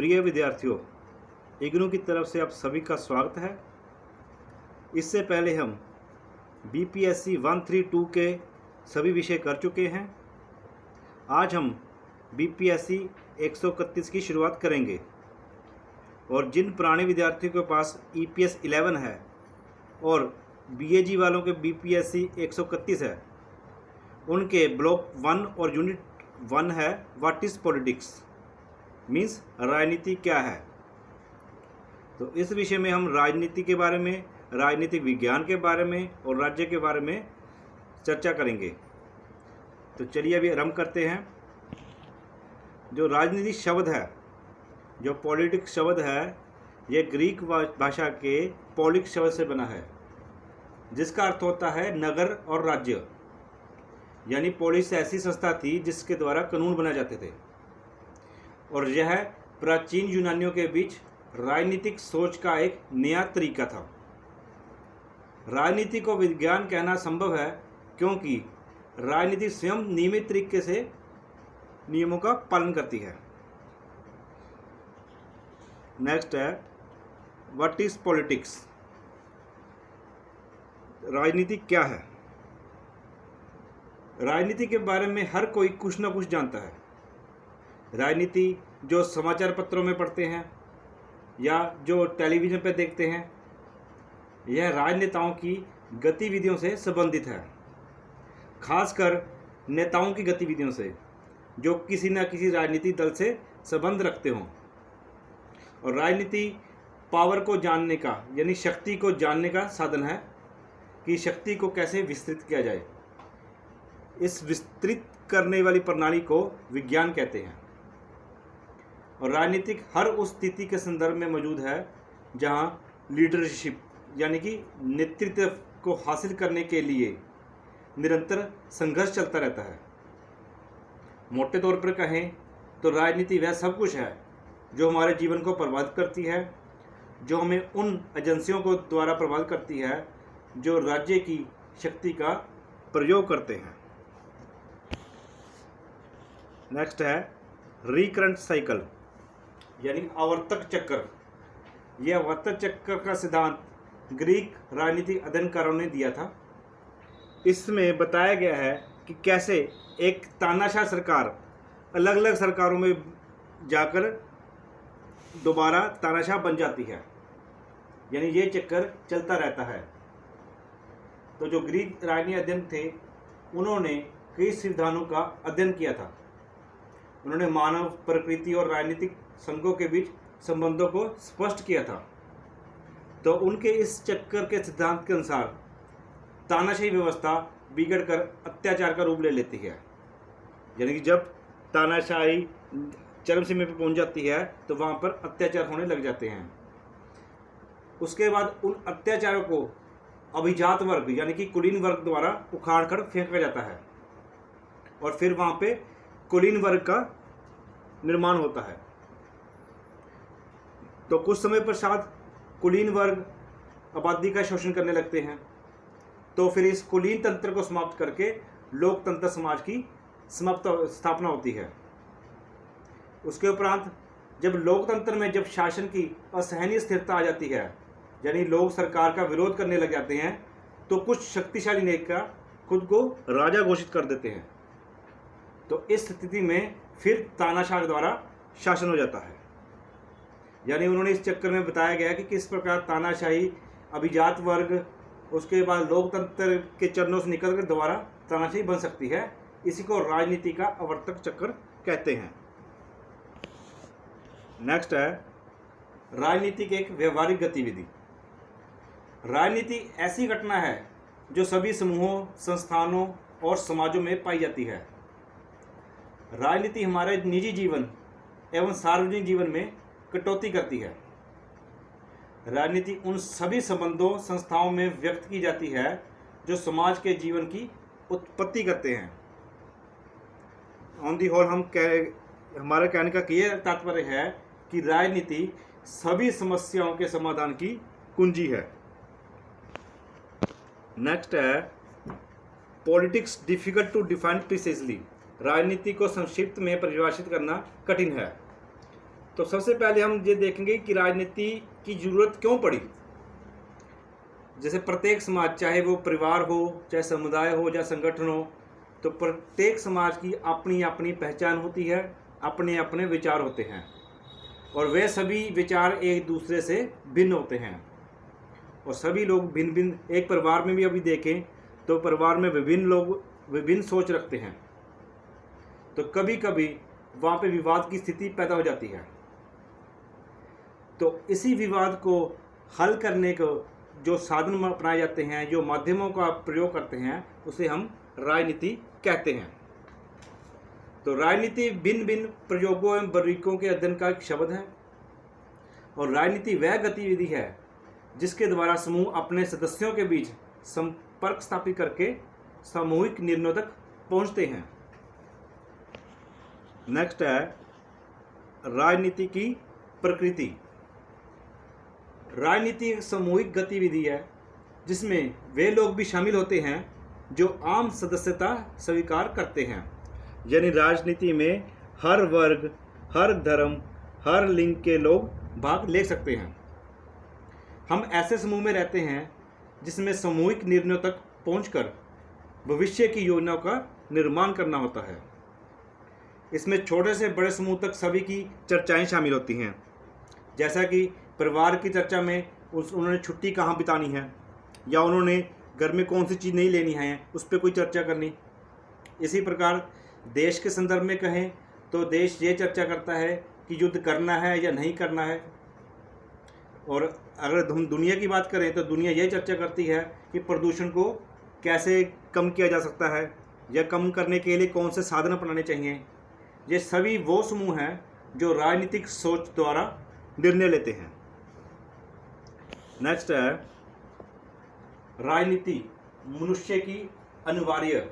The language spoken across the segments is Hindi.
प्रिय विद्यार्थियों, इग्नू की तरफ से आप सभी का स्वागत है। इससे पहले हम बीपीएससी 132 के सभी विषय कर चुके हैं। आज हम बीपीएससी 131 की शुरुआत करेंगे और जिन पुराने विद्यार्थियों के पास ईपीएस 11 है और बीएजी वालों के बीपीएससी 131 है, उनके ब्लॉक 1 और यूनिट 1 है व्हाट इज़ पॉलिटिक्स, मीन्स राजनीति क्या है। तो इस विषय में हम राजनीति के बारे में, राजनीतिक विज्ञान के बारे में और राज्य के बारे में चर्चा करेंगे। तो चलिए अभी आरंभ करते हैं। जो राजनीति शब्द है, जो पॉलिटिक्स शब्द है, ये ग्रीक भाषा के पॉलिक शब्द से बना है, जिसका अर्थ होता है नगर और राज्य। यानी पोलिस ऐसी संस्था थी जिसके द्वारा कानून बनाए जाते थे और यह प्राचीन यूनानियों के बीच राजनीतिक सोच का एक नया तरीका था। राजनीति को विज्ञान कहना संभव है क्योंकि राजनीति स्वयं नियमित तरीके से नियमों का पालन करती है। नेक्स्ट है व्हाट इज पॉलिटिक्स। राजनीति क्या है? राजनीति के बारे में हर कोई कुछ ना कुछ जानता है। राजनीति जो समाचार पत्रों में पढ़ते हैं या जो टेलीविज़न पर देखते हैं, यह राजनेताओं की गतिविधियों से संबंधित है, खासकर नेताओं की गतिविधियों से जो किसी न किसी राजनीतिक दल से संबंध रखते हों। और राजनीति पावर को जानने का, यानी शक्ति को जानने का साधन है कि शक्ति को कैसे विस्तृत किया जाए। इस विस्तृत करने वाली प्रणाली को विज्ञान कहते हैं। और राजनीतिक हर उस स्थिति के संदर्भ में मौजूद है जहां लीडरशिप यानी कि नेतृत्व को हासिल करने के लिए निरंतर संघर्ष चलता रहता है। मोटे तौर पर कहें तो राजनीति वह सब कुछ है जो हमारे जीवन को प्रभावित करती है, जो हमें उन एजेंसियों को द्वारा प्रभावित करती है जो राज्य की शक्ति का प्रयोग करते हैं। नेक्स्ट है रिकरेंट साइकिल, यानी आवर्तक चक्र। यह आवर्तक चक्र का सिद्धांत ग्रीक राजनीतिक अध्ययनकारों ने दिया था। इसमें बताया गया है कि कैसे एक तानाशाह सरकार अलग अलग सरकारों में जाकर दोबारा तानाशाह बन जाती है, यानी ये चक्कर चलता रहता है। तो जो ग्रीक राजनीतिक अध्ययन थे, उन्होंने कई सिद्धांतों का अध्ययन किया था। उन्होंने मानव, प्रकृति और राजनीतिक संघों के बीच संबंधों को स्पष्ट किया था। तो उनके इस चक्कर के सिद्धांत के अनुसार तानाशाही व्यवस्था बिगड़कर अत्याचार का रूप ले लेती है। यानी कि जब तानाशाही चरम सीमा पर पहुंच जाती है तो वहां पर अत्याचार होने लग जाते हैं। उसके बाद उन अत्याचारों को अभिजात वर्ग यानी कि कुलीन वर्ग द्वारा उखाड़ कर फेंका जाता है और फिर वहां पे कुलीन वर्ग का निर्माण होता है। तो कुछ समय पश्चात कुलीन वर्ग आबादी का शोषण करने लगते हैं। तो फिर इस कुलीन तंत्र को समाप्त करके लोकतंत्र समाज की स्थापना होती है। उसके उपरांत जब लोकतंत्र में जब शासन की असहनीय स्थिरता आ जाती है, यानी लोग सरकार का विरोध करने लग जाते हैं, तो कुछ शक्तिशाली नेता खुद को राजा घोषित कर देते हैं। तो इस स्थिति में फिर तानाशाह द्वारा शासन हो जाता है। यानी उन्होंने इस चक्कर में बताया गया कि किस प्रकार तानाशाही, अभिजात वर्ग, उसके बाद लोकतंत्र के चरणों से निकलकर दोबारा तानाशाही बन सकती है। इसी को राजनीति का आवर्तक चक्र कहते हैं। नेक्स्ट है राजनीति की एक व्यवहारिक गतिविधि। राजनीति ऐसी घटना है जो सभी समूहों, संस्थानों और समाजों में पाई जाती है। राजनीति हमारे निजी जीवन एवं सार्वजनिक जीवन में कटौती करती है। राजनीति उन सभी संबंधों, संस्थाओं में व्यक्त की जाती है जो समाज के जीवन की उत्पत्ति करते हैं। ऑन दी होल हमारे कहने का यह तात्पर्य है कि राजनीति सभी समस्याओं के समाधान की कुंजी है। नेक्स्ट है politics difficult to define precisely. राजनीति को संक्षिप्त में परिभाषित करना कठिन है। तो सबसे पहले हम ये देखेंगे कि राजनीति की ज़रूरत क्यों पड़ी। जैसे प्रत्येक समाज, चाहे वो परिवार हो, चाहे समुदाय हो, या संगठन हो, तो प्रत्येक समाज की अपनी अपनी पहचान होती है, अपने अपने विचार होते हैं, और वे सभी विचार एक दूसरे से भिन्न होते हैं, और सभी लोग भिन्न भिन्न। एक परिवार में भी अभी देखें तो परिवार में विभिन्न लोग विभिन्न सोच रखते हैं, तो कभी कभी वहाँ पे विवाद की स्थिति पैदा हो जाती है। तो इसी विवाद को हल करने को जो साधन अपनाए जाते हैं, जो माध्यमों का प्रयोग करते हैं, उसे हम राजनीति कहते हैं। तो राजनीति भिन्न भिन्न प्रयोगों एवं बारीकियों के अध्ययन का एक शब्द है, और राजनीति वह गतिविधि है जिसके द्वारा समूह अपने सदस्यों के बीच संपर्क स्थापित करके सामूहिक निर्णयों तक पहुंचते हैं। नेक्स्ट है राजनीति की प्रकृति। राजनीति एक सामूहिक गतिविधि है जिसमें वे लोग भी शामिल होते हैं जो आम सदस्यता स्वीकार करते हैं। यानी राजनीति में हर वर्ग, हर धर्म, हर लिंग के लोग भाग ले सकते हैं। हम ऐसे समूह में रहते हैं जिसमें सामूहिक निर्णयों तक पहुंचकर भविष्य की योजनाओं का निर्माण करना होता है। इसमें छोटे से बड़े समूह तक सभी की चर्चाएं शामिल होती हैं। जैसा कि परिवार की चर्चा में उन्होंने छुट्टी कहाँ बितानी है, या उन्होंने घर में कौन सी चीज़ नहीं लेनी है, उस पर कोई चर्चा करनी। इसी प्रकार देश के संदर्भ में कहें तो देश ये चर्चा करता है कि युद्ध करना है या नहीं करना है। और अगर हम दुनिया की बात करें तो दुनिया ये चर्चा करती है कि प्रदूषण को कैसे कम किया जा सकता है, या कम करने के लिए कौन से साधन अपनाने चाहिए। ये सभी वो समूह हैं जो राजनीतिक सोच द्वारा निर्णय लेते हैं। नेक्स्ट है राजनीति मनुष्य की अनिवार्य।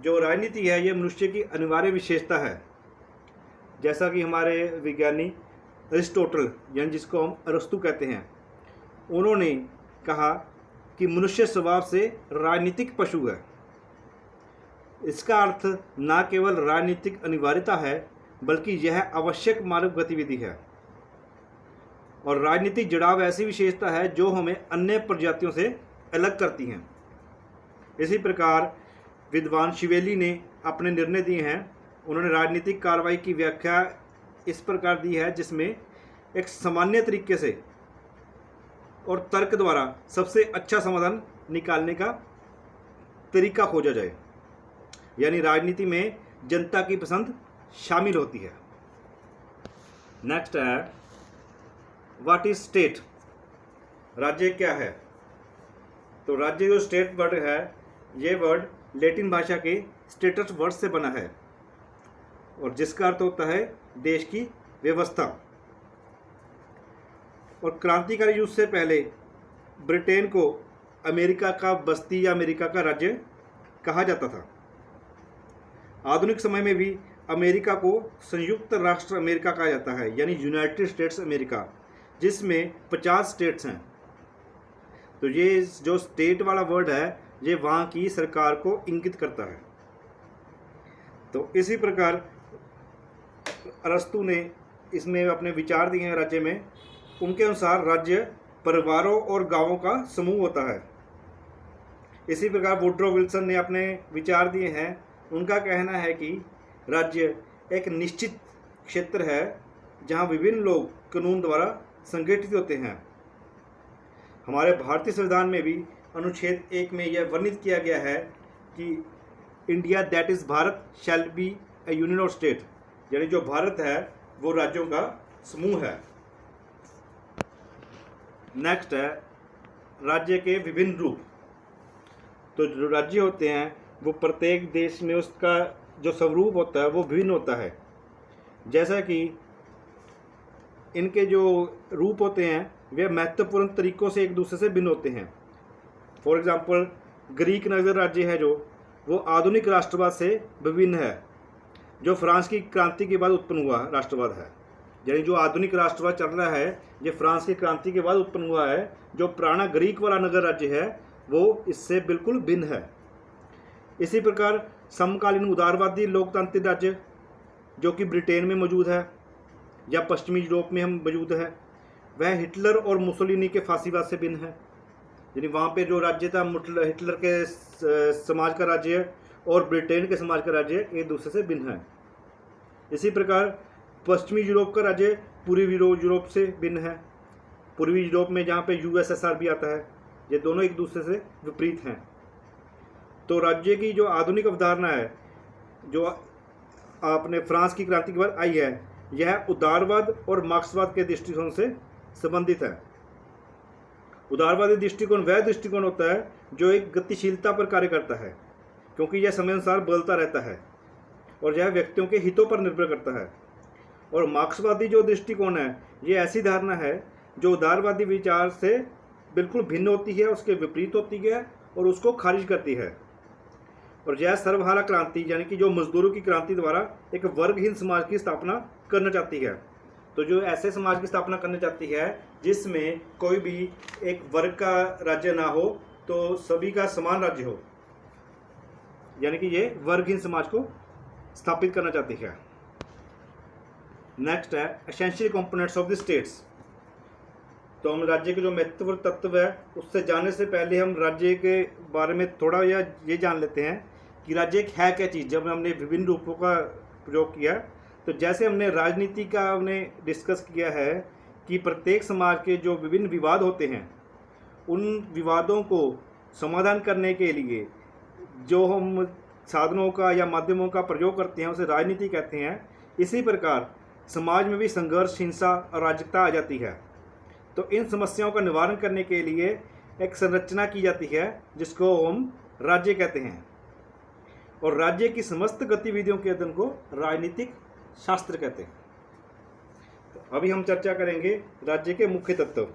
जो राजनीति है ये मनुष्य की अनिवार्य विशेषता है। जैसा कि हमारे विज्ञानी अरिस्टोटल, यानी जिसको हम अरस्तु कहते हैं, उन्होंने कहा कि मनुष्य स्वभाव से राजनीतिक पशु है। इसका अर्थ न केवल राजनीतिक अनिवार्यता है बल्कि यह आवश्यक मानव गतिविधि है। और राजनीतिक जुड़ाव ऐसी विशेषता है जो हमें अन्य प्रजातियों से अलग करती हैं। इसी प्रकार विद्वान शिवेली ने अपने निर्णय दिए हैं। उन्होंने राजनीतिक कार्रवाई की व्याख्या इस प्रकार दी है जिसमें एक सामान्य तरीके से और तर्क द्वारा सबसे अच्छा समाधान निकालने का तरीका खोजा जाए। यानी राजनीति में जनता की पसंद शामिल होती है। नेक्स्ट है व्हाट इज स्टेट। राज्य क्या है। तो राज्य जो स्टेट वर्ड है, ये वर्ड लैटिन भाषा के स्टेटस वर्ड से बना है, और जिसका अर्थ होता है देश की व्यवस्था। और क्रांतिकारी युद्ध से पहले ब्रिटेन को अमेरिका का बस्ती या अमेरिका का राज्य कहा जाता था। आधुनिक समय में भी अमेरिका को संयुक्त राष्ट्र अमेरिका कहा जाता है, यानी यूनाइटेड स्टेट्स अमेरिका, जिसमें 50 स्टेट्स हैं। तो ये जो स्टेट वाला वर्ड है ये वहाँ की सरकार को इंगित करता है। तो इसी प्रकार अरस्तु ने इसमें अपने विचार दिए हैं राज्य में। उनके अनुसार राज्य परिवारों और गांवों का समूह होता है। इसी प्रकार वुड्रो विल्सन ने अपने विचार दिए हैं। उनका कहना है कि राज्य एक निश्चित क्षेत्र है जहां विभिन्न लोग कानून द्वारा संगठित होते हैं। हमारे भारतीय संविधान में भी अनुच्छेद 1 में यह वर्णित किया गया है कि India that is Bharat shall be A union of state, यानी जो भारत है वो राज्यों का समूह है। नेक्स्ट है राज्य के विभिन्न रूप। तो जो राज्य होते हैं वो प्रत्येक देश में उसका जो स्वरूप होता है वो भिन्न होता है। जैसा कि इनके जो रूप होते हैं वे महत्वपूर्ण तरीकों से एक दूसरे से भिन्न होते हैं। फॉर एग्जांपल ग्रीक नगर राज्य है जो वो आधुनिक राष्ट्रवाद से विभिन्न है, जो फ्रांस की क्रांति के बाद उत्पन्न हुआ राष्ट्रवाद है। यानी जो आधुनिक राष्ट्रवाद चल रहा है ये फ्रांस की क्रांति के बाद उत्पन्न हुआ है। जो पुराना ग्रीक वाला नगर राज्य है वो इससे बिल्कुल भिन्न है। इसी प्रकार समकालीन उदारवादी लोकतांत्रिक राज्य जो कि ब्रिटेन में मौजूद है या पश्चिमी यूरोप में हम मौजूद है, वह हिटलर और मुसोलिनी के फांसीवाद से भिन्न है। यानी वहाँ पे जो राज्य था हिटलर के समाज का राज्य और ब्रिटेन के समाज का राज्य एक दूसरे से भिन्न है। इसी प्रकार पश्चिमी यूरोप का राज्य पूर्वी यूरोप से भिन्न है। पूर्वी यूरोप में जहाँ पे यूएसएसआर भी आता है, ये दोनों एक दूसरे से विपरीत हैं। तो राज्य की जो आधुनिक अवधारणा है जो आपने फ्रांस की क्रांति के बाद आई है, यह उदारवाद और मार्क्सवाद के दृष्टिकोण से संबंधित है। उदारवादी दृष्टिकोण वह दृष्टिकोण होता है जो एक गतिशीलता पर कार्य करता है, क्योंकि यह समय अनुसार बदलता रहता है और यह व्यक्तियों के हितों पर निर्भर करता है। और मार्क्सवादी जो दृष्टिकोण है, ये ऐसी धारणा है जो उदारवादी विचार से बिल्कुल भिन्न होती है, उसके विपरीत होती है और उसको खारिज करती है। और यह सर्वहारा क्रांति यानी कि जो मजदूरों की क्रांति द्वारा एक वर्गहीन समाज की स्थापना करना चाहती है। तो जो ऐसे समाज की स्थापना करना चाहती है जिसमें कोई भी एक वर्ग का राज्य ना हो, तो सभी का समान राज्य हो, यानी कि ये वर्गहीन समाज को स्थापित करना चाहती है। नेक्स्ट है essential components of the states. तो हम राज्य के जो महत्वपूर्ण तत्व है उससे जानने से पहले हम राज्य के बारे में थोड़ा ये जान लेते हैं कि राज्य एक है क्या चीज़। जब हमने विभिन्न रूपों का प्रयोग किया, तो जैसे हमने राजनीति का हमने डिस्कस किया है कि प्रत्येक समाज के जो विभिन्न विवाद होते हैं, उन विवादों को समाधान करने के लिए जो हम साधनों का या माध्यमों का प्रयोग करते हैं उसे राजनीति कहते हैं। इसी प्रकार समाज में भी संघर्ष, हिंसा, अराजकता आ जाती है। तो इन समस्याओं का निवारण करने के लिए एक संरचना की जाती है जिसको हम राज्य कहते हैं, और राज्य की समस्त गतिविधियों के अध्ययन को राजनीतिक शास्त्र कहते हैं। तो अभी हम चर्चा करेंगे राज्य के मुख्य तत्व।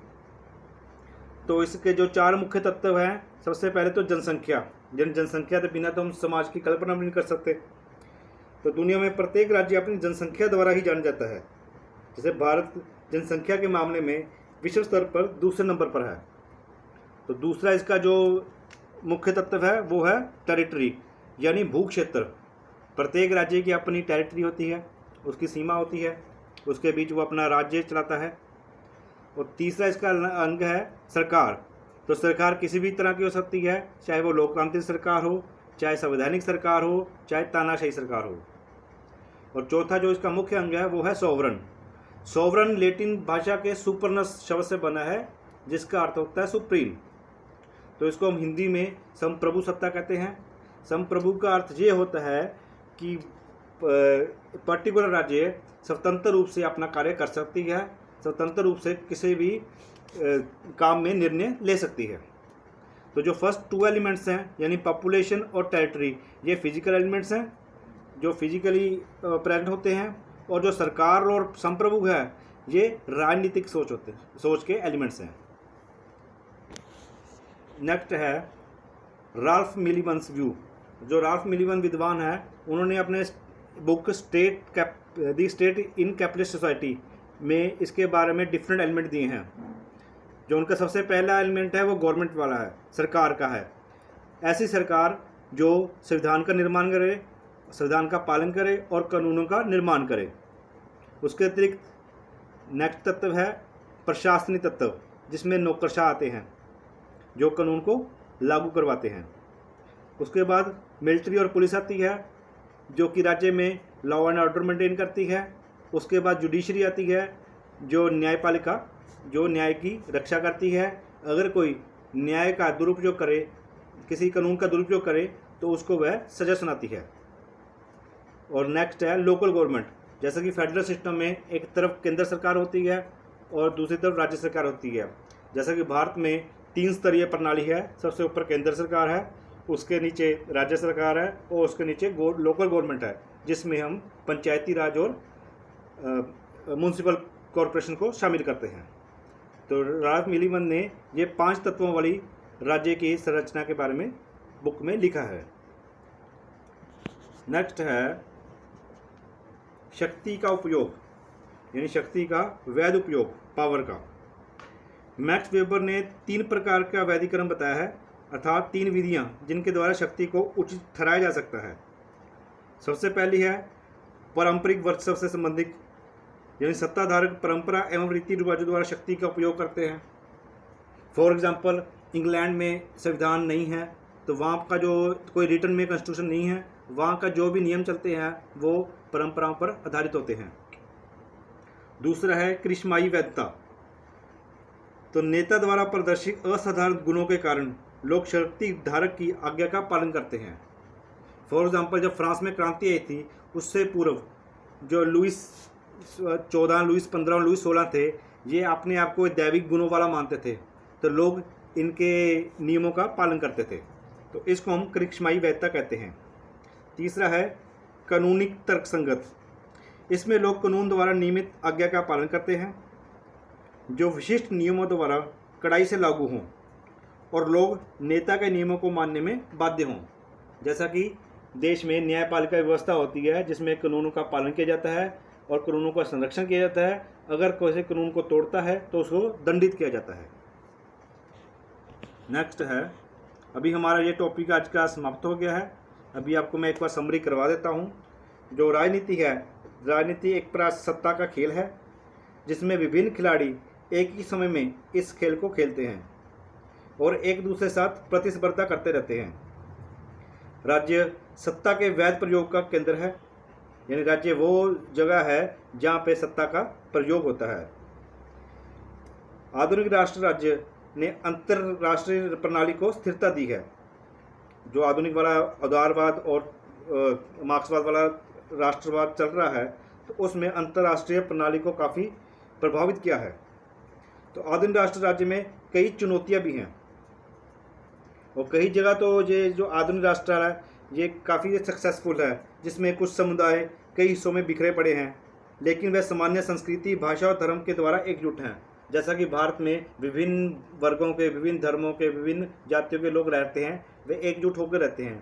तो इसके जो 4 मुख्य तत्व हैं, सबसे पहले तो जनसंख्या। जनसंख्या के बिना तो हम समाज की कल्पना भी नहीं कर सकते। तो दुनिया में प्रत्येक राज्य अपनी जनसंख्या द्वारा ही जाना जाता है। जैसे भारत जनसंख्या के मामले में विश्व स्तर पर दूसरे नंबर पर है। तो दूसरा इसका जो मुख्य तत्व है वो है टेरिटरी, यानी भू क्षेत्र। प्रत्येक राज्य की अपनी टेरिटरी होती है, उसकी सीमा होती है, उसके बीच वो अपना राज्य चलाता है। और तीसरा इसका अंग है सरकार। तो सरकार किसी भी तरह की हो सकती है, चाहे वो लोकतांत्रिक सरकार हो, चाहे संवैधानिक सरकार हो, चाहे तानाशाही सरकार हो। और चौथा जो इसका मुख्य अंग है वो है सोवरन। सोवरन लैटिन भाषा के सुपरनस शब्द से बना है, जिसका अर्थ होता है सुप्रीम। तो इसको हम हिंदी में संप्रभु सत्ता कहते हैं। संप्रभु का अर्थ ये होता है कि पर्टिकुलर राज्य स्वतंत्र रूप से अपना कार्य कर सकती है, स्वतंत्र रूप से किसी भी काम में निर्णय ले सकती है। तो जो फर्स्ट 2 एलिमेंट्स हैं यानी पॉपुलेशन और टेरिटरी, ये फिजिकल एलिमेंट्स हैं जो फिजिकली प्रेजेंट होते हैं, और जो सरकार और संप्रभु है ये राजनीतिक सोच के एलिमेंट्स हैं। नेक्स्ट है राल्फ मिलीवंस व्यू। जो राल्फ मिलीवन विद्वान है, उन्होंने अपने book the state in capitalist society में इसके बारे में डिफरेंट एलिमेंट दिए हैं। जो उनका सबसे पहला एलिमेंट है वो गवर्नमेंट वाला है, सरकार का है। ऐसी सरकार जो संविधान का निर्माण करे, संविधान का पालन करे और कानूनों का निर्माण करे। उसके अतिरिक्त नेक्स्ट तत्व है प्रशासनिक तत्व, जिसमें नौकरशाह आते हैं जो कानून को लागू करवाते हैं। उसके बाद मिलिट्री और पुलिस आती है जो कि राज्य में लॉ एंड ऑर्डर मेंटेन करती है। उसके बाद जुडिशरी आती है जो न्यायपालिका, जो न्याय की रक्षा करती है। अगर कोई न्याय का दुरुपयोग करे, किसी कानून का दुरुपयोग करे, तो उसको वह सजा सुनाती है। और नेक्स्ट है लोकल गवर्नमेंट। जैसा कि फेडरल सिस्टम में एक तरफ केंद्र सरकार होती है और दूसरी तरफ राज्य सरकार होती है। जैसा कि भारत में 3 स्तरीय प्रणाली है, सबसे ऊपर केंद्र सरकार है, उसके नीचे राज्य सरकार है और उसके नीचे लोकल गवर्नमेंट है, जिसमें हम पंचायती राज और म्यूनसिपल कॉरपोरेशन को शामिल करते हैं। तो राल्फ मिलीवन ने ये 5 तत्वों वाली राज्य की संरचना के बारे में बुक में लिखा है। नेक्स्ट है शक्ति का उपयोग, यानी शक्ति का वैध उपयोग, पावर का। मैक्स वेबर ने 3 प्रकार का वैधीकरण बताया है, अर्थात 3 विधियां जिनके द्वारा शक्ति को उचित ठहराया जा सकता है। सबसे पहली है पारंपरिक वर्चस्व से संबंधित, यानी सत्ताधारक परंपरा एवं रीति रिवाजों द्वारा शक्ति का उपयोग करते हैं। फॉर एग्जांपल, इंग्लैंड में संविधान नहीं है तो वहाँ का जो कोई रिटर्न में कॉन्स्टिट्यूशन नहीं है, वहाँ का जो भी नियम चलते हैं वो परंपराओं पर आधारित होते हैं। दूसरा है करिश्माई वैधता। तो नेता द्वारा प्रदर्शित असाधारण गुणों के कारण लोग शक्ति धारक की आज्ञा का पालन करते हैं। फॉर एग्जांपल, जब फ्रांस में क्रांति आई थी उससे पूर्व जो लुइस 14, लुइस 15 और लुइस 16 थे, ये अपने आप को दैविक गुणों वाला मानते थे, तो लोग इनके नियमों का पालन करते थे। तो इसको हम करिश्माई वैधता कहते हैं। तीसरा है कानूनिक तर्कसंगत। इसमें लोग कानून द्वारा नियमित आज्ञा का पालन करते हैं जो विशिष्ट नियमों द्वारा कड़ाई से लागू हों और लोग नेता के नियमों को मानने में बाध्य हों। जैसा कि देश में न्यायपालिका व्यवस्था होती है जिसमें कानूनों का पालन किया जाता है और कानूनों का संरक्षण किया जाता है। अगर कोई कानून को तोड़ता है तो उसको दंडित किया जाता है। नेक्स्ट है, अभी हमारा ये टॉपिक आज का समाप्त हो गया है। अभी आपको मैं एक बार समरी करवा देता हूँ। जो राजनीति है, राजनीति एक प्रकार सत्ता का खेल है जिसमें विभिन्न खिलाड़ी एक ही समय में इस खेल को खेलते हैं और एक दूसरे साथ प्रतिस्पर्धा करते रहते हैं। राज्य सत्ता के वैध प्रयोग का केंद्र है, यानी राज्य वो जगह है जहाँ पे सत्ता का प्रयोग होता है। आधुनिक राष्ट्र राज्य ने अंतरराष्ट्रीय प्रणाली को स्थिरता दी है। जो आधुनिक वाला उदारवाद और मार्क्सवाद वाला राष्ट्रवाद चल रहा है तो उसमें अंतर्राष्ट्रीय प्रणाली को काफ़ी प्रभावित किया है। तो आधुनिक राष्ट्र राज्य में कई चुनौतियां भी हैं और कई जगह तो ये जो आधुनिक राष्ट्र है ये काफ़ी सक्सेसफुल है, जिसमें कुछ समुदाय कई हिस्सों में बिखरे पड़े हैं लेकिन वे सामान्य संस्कृति, भाषा और धर्म के द्वारा एकजुट हैं। जैसा कि भारत में विभिन्न वर्गों के, विभिन्न धर्मों के, विभिन्न जातियों के लोग रहते हैं, वे एकजुट होकर रहते हैं।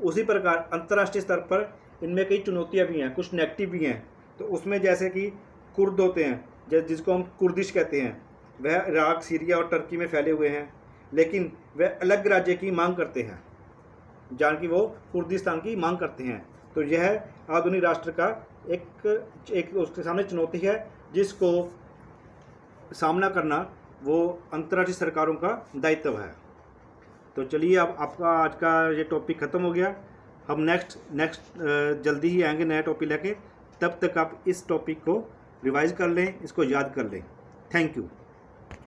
उसी प्रकार अंतर्राष्ट्रीय स्तर पर इनमें कई चुनौतियां भी हैं, कुछ नेगेटिव भी हैं। तो उसमें जैसे कि कुर्द होते हैं, जिसको हम कुर्दिश कहते हैं, वह इराक, सीरिया और टर्की में फैले हुए हैं, लेकिन वह अलग राज्य की मांग करते हैं, जान कि वो कुर्दिस्तान की मांग करते हैं। तो यह आधुनिक राष्ट्र का एक उसके सामने चुनौती है जिसको सामना करना वो अंतर्राष्ट्रीय सरकारों का दायित्व है। तो चलिए, अब आपका आज का ये टॉपिक ख़त्म हो गया। हम नेक्स्ट जल्दी ही आएंगे नया टॉपिक लेके। तब तक आप इस टॉपिक को रिवाइज कर लें, इसको याद कर लें। Thank you.